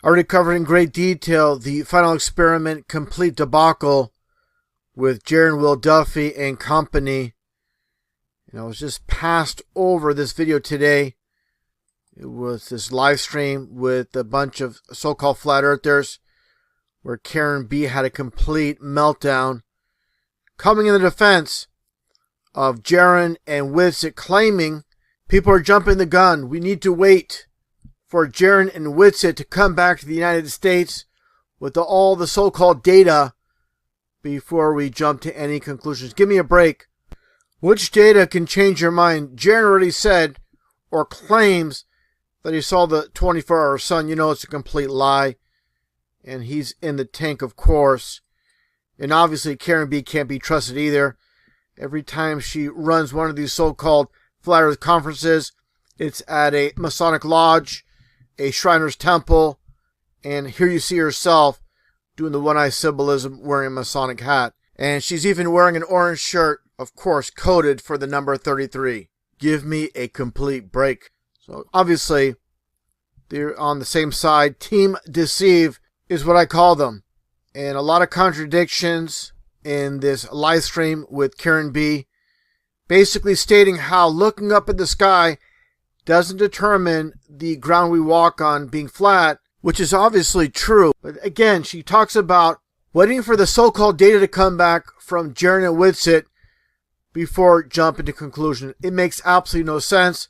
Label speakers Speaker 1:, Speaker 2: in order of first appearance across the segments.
Speaker 1: Already covered in great detail the final experiment complete debacle with Jaron Will Duffy and company. And I was just passed over this video today. It was this live stream with a bunch of so-called flat earthers where Karen B had a complete meltdown, coming in the defense of Jaron and Witsit, claiming people are jumping the gun. We need to wait for Jaron and Witsit to come back to the United States with all the so-called data before we jump to any conclusions. Give me a break. Which data can change your mind? Jaron already said or claims that he saw the 24-hour sun. You know it's a complete lie. And he's in the tank, of course. And obviously Karen B can't be trusted either. Every time she runs one of these so-called Flat Earth conferences, it's at a Masonic lodge, a Shriner's temple, and here you see herself doing the one-eye symbolism wearing a Masonic hat. And she's even wearing an orange shirt, of course, coded for the number 33. Give me a complete break. So obviously, they're on the same side. Team Deceive is what I call them. And a lot of contradictions in this live stream with Karen B, basically stating how looking up at the sky doesn't determine the ground we walk on being flat, which is obviously true. But again, she talks about waiting for the so-called data to come back from Jaron and Witsit before jumping to conclusion. It makes absolutely no sense.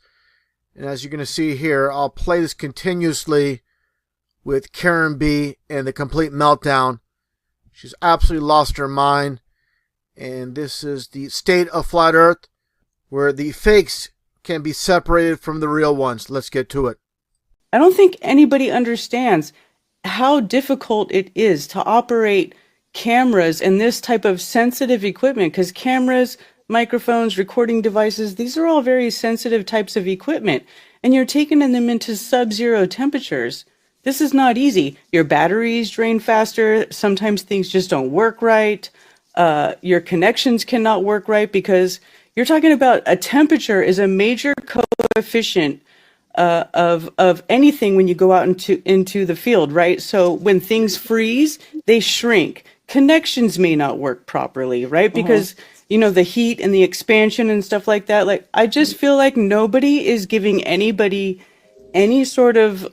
Speaker 1: And as you're going to see here, I'll play this continuously with Karen B and the complete meltdown. She's absolutely lost her mind. And this is the state of Flat Earth, where the fakes can be separated from the real ones. Let's get to it.
Speaker 2: I don't think anybody understands how difficult it is to operate cameras and this type of sensitive equipment, because cameras, microphones, recording devices, these are all very sensitive types of equipment, and you're taking them into sub-zero temperatures. This is not easy. Your batteries drain faster. Sometimes things just don't work right. Your connections cannot work right, because you're talking about a temperature is a major coefficient of anything when you go out into the field, right? So when things freeze, they shrink. Connections may not work properly, right? Because you know, the heat and the expansion and stuff like that. Like, I just feel like nobody is giving anybody any sort of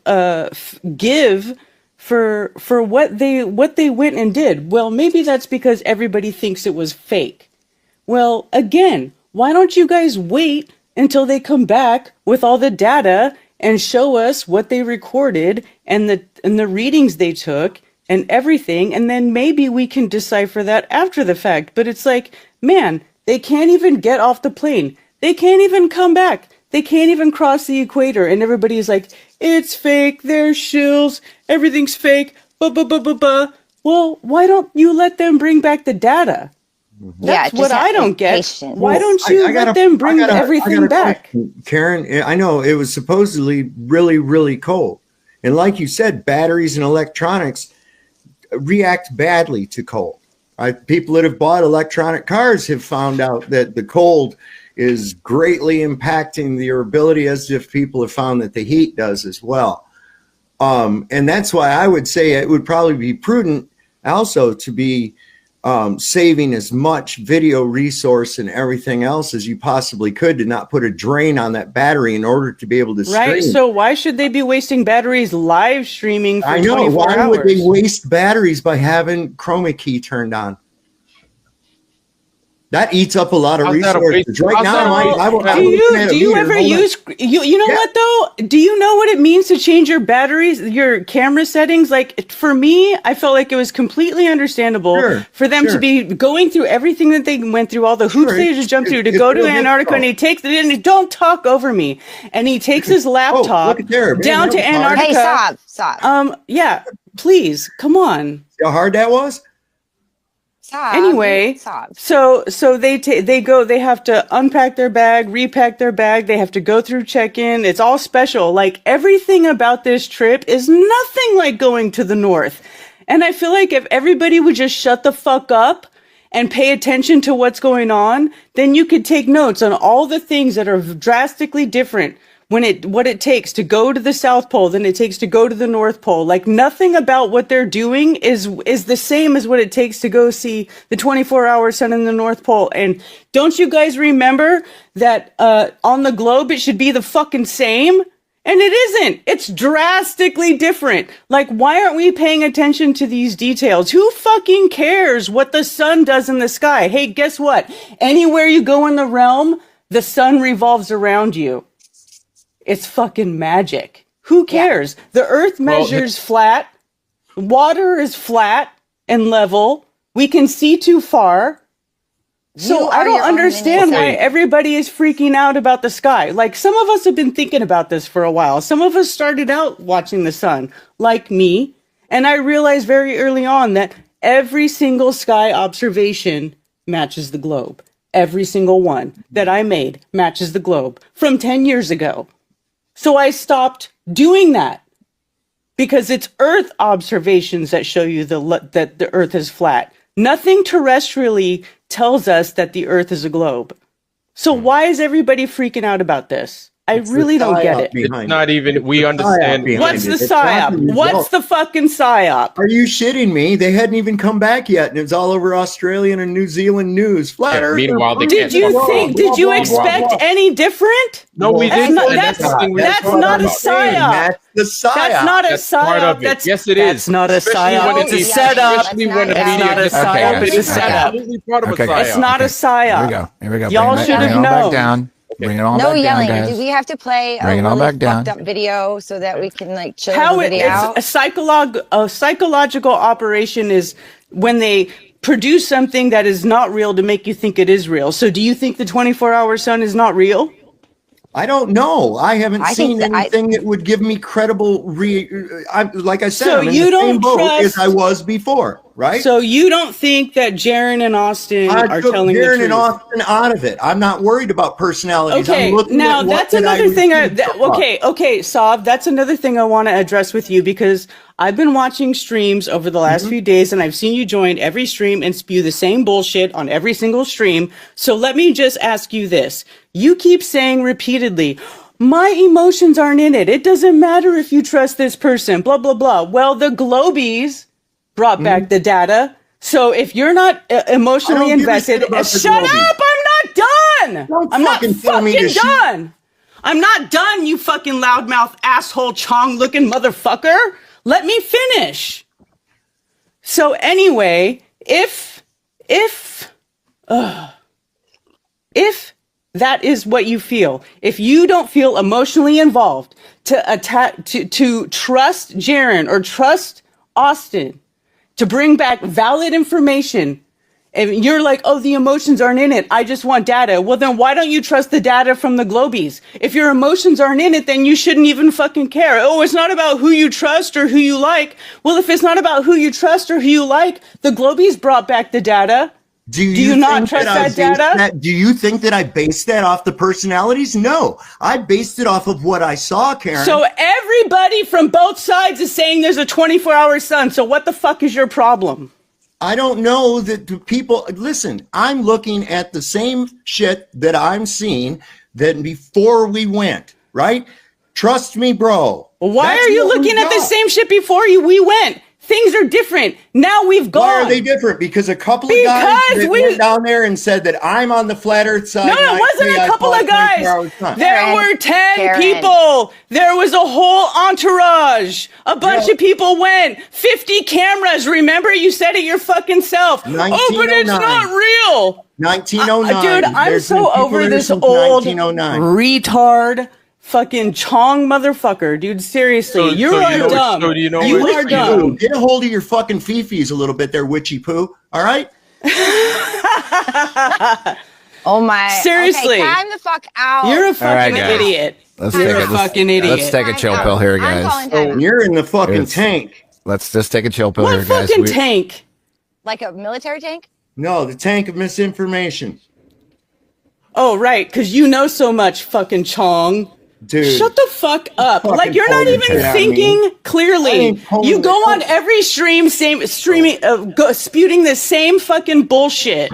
Speaker 2: give for what they went and did. Well, maybe that's because everybody thinks it was fake. Well, again, why don't you guys wait until they come back with all the data and show us what they recorded and the readings they took and everything, and then maybe we can decipher that after the fact. But it's like, man, they can't even get off the plane. They can't even come back. They can't even cross the equator, and everybody's like, it's fake, they're shills, everything's fake, Well, why don't you let them bring back the data? That's what I don't get. Why don't you let them bring everything back?
Speaker 3: Karen, I know it was supposedly really, really cold. And like you said, batteries and electronics react badly to cold. Right? People that have bought electronic cars have found out that the cold is greatly impacting their ability, as if people have found that the heat does as well. And that's why I would say it would probably be prudent also to be saving as much video resource and everything else as you possibly could, to not put a drain on that battery in order to be able to stream.
Speaker 2: Right. So why should they be wasting batteries live streaming for 24 hours?
Speaker 3: Why would they waste batteries by having chroma key turned on? That eats up a lot of resources. Right now,
Speaker 2: do you ever use, you know what though? Do you know what it means to change your batteries, your camera settings? Like, for me, I felt like it was completely understandable for them to be going through everything that they went through, all the hoops they just jumped through to go to Antarctica, and he takes it in, don't talk over me. And he takes his laptop down to Antarctica.
Speaker 4: Hey, stop.
Speaker 2: Yeah, please, come on.
Speaker 3: See how hard that was?
Speaker 2: Anyway, so they go, they have to unpack their bag, repack their bag. They have to go through check-in. It's all special. Like, everything about this trip is nothing like going to the north. And I feel like if everybody would just shut the fuck up and pay attention to what's going on, then you could take notes on all the things that are drastically different what it takes to go to the South Pole than it takes to go to the North Pole. Like nothing about what they're doing is the same as what it takes to go see the 24-hour sun in the North Pole. And don't you guys remember that on the globe it should be the fucking same? And it isn't. It's drastically different. Like, why aren't we paying attention to these details? Who fucking cares what the sun does in the sky? Hey, guess what? Anywhere you go in the realm, the sun revolves around you. It's fucking magic. Who cares? Yeah. The earth measures flat. Water is flat and level. We can see too far. So I don't understand why everybody is freaking out about the sky. Like, some of us have been thinking about this for a while. Some of us started out watching the sun, like me. And I realized very early on that every single sky observation matches the globe. Every single one that I made matches the globe from 10 years ago. So I stopped doing that because it's Earth observations that show you that the Earth is flat. Nothing terrestrially tells us that the Earth is a globe. So why is everybody freaking out about this? I really don't get it.
Speaker 4: It's not even, we understand.
Speaker 2: What's the psyop? What's the fucking psyop?
Speaker 3: Are you shitting me? They hadn't even come back yet, and it's all over Australian and New Zealand news. Flat Earth.
Speaker 4: Meanwhile,
Speaker 2: did you expect any different?
Speaker 4: No, we didn't.
Speaker 2: That's not a psyop.
Speaker 3: That's the psyop.
Speaker 2: That's not a psyop.
Speaker 4: Yes, it is.
Speaker 2: That's not a psyop. It's a setup. It's not a psyop. It's a setup. It's not a psyop.
Speaker 5: Here we go.
Speaker 2: Y'all should have known.
Speaker 5: Bring it on
Speaker 6: no
Speaker 5: back
Speaker 6: yelling.
Speaker 5: down, guys.
Speaker 6: Do we have to play
Speaker 5: Bring
Speaker 6: a
Speaker 5: it on
Speaker 6: really
Speaker 5: back down.
Speaker 6: fucked up video so that we can like chill
Speaker 2: How
Speaker 6: the video out?
Speaker 2: It's a psychological operation is when they produce something that is not real to make you think it is real. So do you think the 24-hour sun is not real?
Speaker 3: I don't know. I haven't seen anything that would give me credible. Like I said,
Speaker 2: so
Speaker 3: I'm in
Speaker 2: you
Speaker 3: the
Speaker 2: don't
Speaker 3: same boat
Speaker 2: trust,
Speaker 3: as I was before, right?
Speaker 2: So you don't think that Jaron and Austin are telling the truth?
Speaker 3: Jaron and Austin out of it. I'm not worried about personalities.
Speaker 2: Okay, now that's another thing. Okay, Sav, that's another thing I want to address with you because I've been watching streams over the last few days and I've seen you join every stream and spew the same bullshit on every single stream. So let me just ask you this. You keep saying repeatedly, my emotions aren't in it. It doesn't matter if you trust this person, blah, blah, blah. Well, the Globies brought back the data. So if you're not emotionally invested, shut up. I'm not done. I'm not fucking done. I'm not done, you fucking loudmouth asshole Chong looking motherfucker. Let me finish. So anyway, if that is what you feel, if you don't feel emotionally involved to trust Jaron or trust Austin to bring back valid information, and you're like, oh, the emotions aren't in it, I just want data. Well, then why don't you trust the data from the Globies? If your emotions aren't in it, then you shouldn't even fucking care. Oh, it's not about who you trust or who you like. Well, if it's not about who you trust or who you like, the Globies brought back the data. Do you not trust that data?
Speaker 3: Do you think that I based that off the personalities? No, I based it off of what I saw, Karen.
Speaker 2: So everybody from both sides is saying there's a 24-hour sun. So what the fuck is your problem?
Speaker 3: I don't know that the people, listen, I'm looking at the same shit that I'm seeing that before we went, right? Trust me, bro.
Speaker 2: Why are you looking at the same shit before we went? Things are different. Now we've gone.
Speaker 3: Why are they different? Because a couple of guys went down there and said that I'm on the flat earth side.
Speaker 2: No, it wasn't a couple of guys. There were 10 people. There was a whole entourage. A bunch of people went. 50 cameras. Remember, you said it your fucking self. Oh, but it's not real.
Speaker 3: 1909.
Speaker 2: Dude, I'm so over this old retard fucking Chong motherfucker, dude. Seriously, you are dumb. You are dumb.
Speaker 3: Get a hold of your fucking fifis a little bit there, witchy poo. All right?
Speaker 6: Oh my.
Speaker 2: Seriously.
Speaker 6: Okay, time the fuck out.
Speaker 2: You're a fucking idiot. You're a fucking idiot.
Speaker 5: Let's take a chill pill here, guys.
Speaker 3: You're in the fucking tank.
Speaker 5: Let's just take a chill pill here, guys.
Speaker 2: What fucking tank?
Speaker 6: Like a military tank?
Speaker 3: No, the tank of misinformation.
Speaker 2: Oh, right, because you know so much, fucking Chong.
Speaker 3: Dude,
Speaker 2: shut the fuck up. Like, you're not even thinking clearly. You go on every stream, spewing the same fucking bullshit.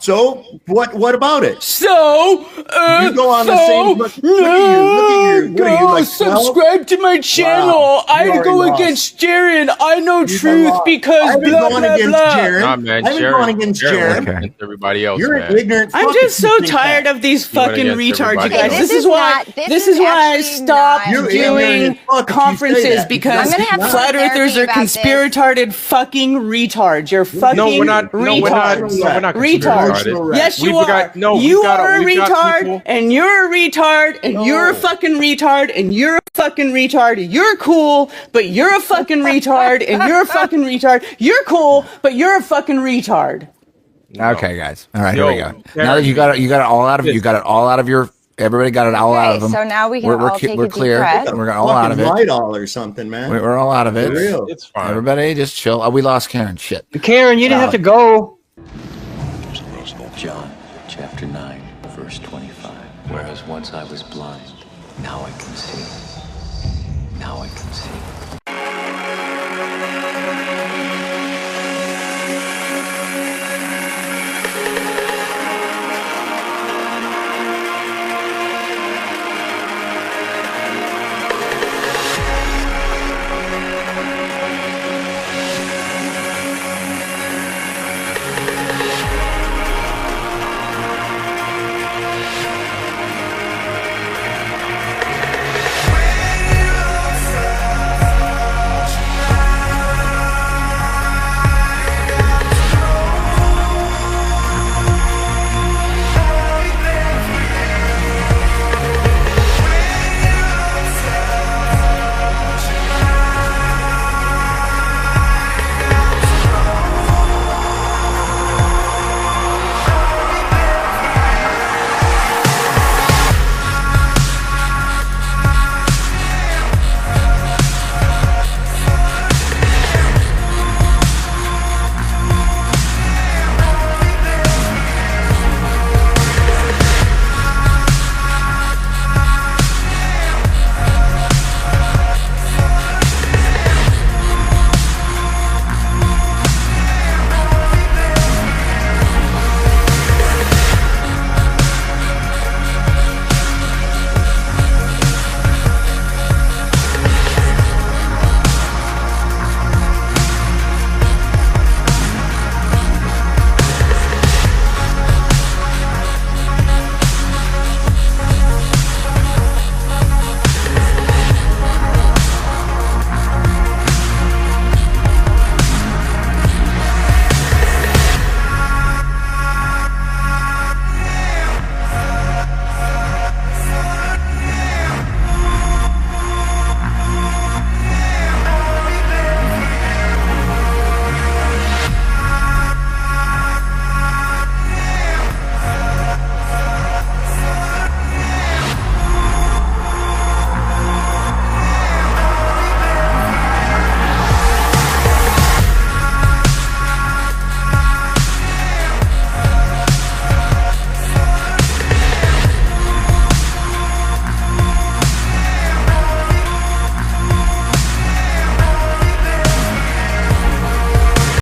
Speaker 3: So what about it?
Speaker 2: So,
Speaker 3: you go on the same. Look at you. What are you, like 12?
Speaker 2: Subscribe to my channel.
Speaker 3: Wow,
Speaker 2: I go against Jaron. I know truth because blah blah blah.
Speaker 4: Nah, man,
Speaker 3: I've been going against Jaron.
Speaker 4: Against everybody else,
Speaker 3: You're
Speaker 4: man.
Speaker 3: an ignorant.
Speaker 2: I'm just so tired of these fucking retards, you guys.
Speaker 6: Okay,
Speaker 2: this is why I stopped doing conferences because flat earthers are conspiratarded fucking retards. You're fucking retards.
Speaker 4: No, we're not
Speaker 2: retards. Yes, you are. You are a retard, and you're a retard, and you're a fucking retard, and you're a fucking retard. You're cool, but you're a fucking retard, and you're a fucking retard. You're cool, but you're a fucking retard.
Speaker 5: Okay, guys. All right, here we go. Now that you got it all out of your. Everybody got it all out of them.
Speaker 6: So now we can all take
Speaker 5: we're
Speaker 6: a
Speaker 5: clear.
Speaker 6: deep breath.
Speaker 5: We're all out of it.
Speaker 3: Lidol or something, man.
Speaker 5: We're all out of it.
Speaker 4: It's fine.
Speaker 5: Everybody, just chill. Oh, we lost Karen. Shit.
Speaker 7: Karen, you didn't have to go.
Speaker 8: John, chapter 9, verse 25. Whereas once I was blind, now I can see. Now I can see.